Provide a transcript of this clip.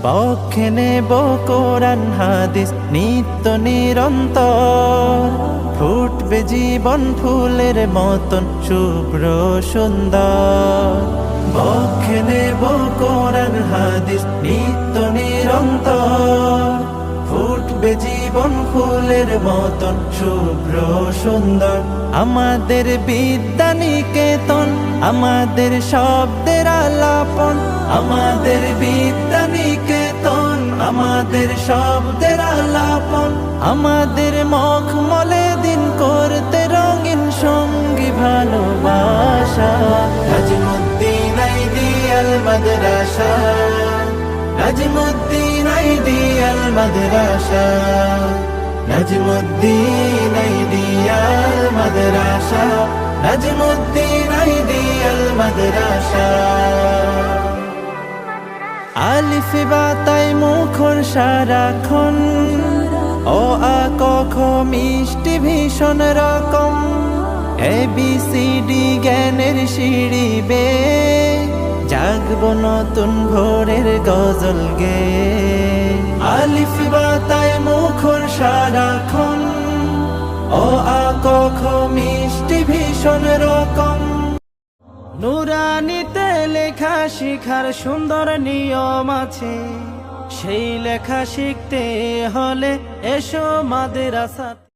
বক্ষে নেব কোরআন হাদিস নিত্য নিরন্তর, ফুটবে জীবন ফুলের মতন শুভ্র সুন্দর। বক্ষে নেব কোরআন হাদিস নিত্য নিরন্তর, ফুটবে জীবন ফুলের মতন শুভ্র সুন্দর। আমাদের বিদ্যা নিকেতন, আমাদের শব্দের আলাপন, আমাদের বিদ্যা নিকেতন, আমাদের শব্দের আলাপন। আমাদের মখমলে দিন করতে রঙিন সঙ্গী ভালোবাসা। নাজমুদ্দিন আইডিয়াল মাদ্রাসা, নাজমুদ্দিন আইডিয়াল মাদ্রাসা, নাজমুদ্দিন আইডিয়াল মাদ্রাসা, নাজমুদ্দিন আইডিয়াল মাদ্রাসা। আলিফ বা তাই মুখর সারাক্ষণ, অ আ ক খ মিষ্টি ভীষণ রকম। ABCD জ্ঞানের সিঁড়ি বেয়ে জাগবো নতুন ভোরের গজল গে। আলিফ বা তাই মুখর সারাক্ষণ, অ আ ক খ মিষ্টি ভীষণ রকম। নুরানিতে লেখা শিখার সুন্দর নিয়ম আছে, সেই লেখা শিখতে হলে এসো মাদ্রাসা।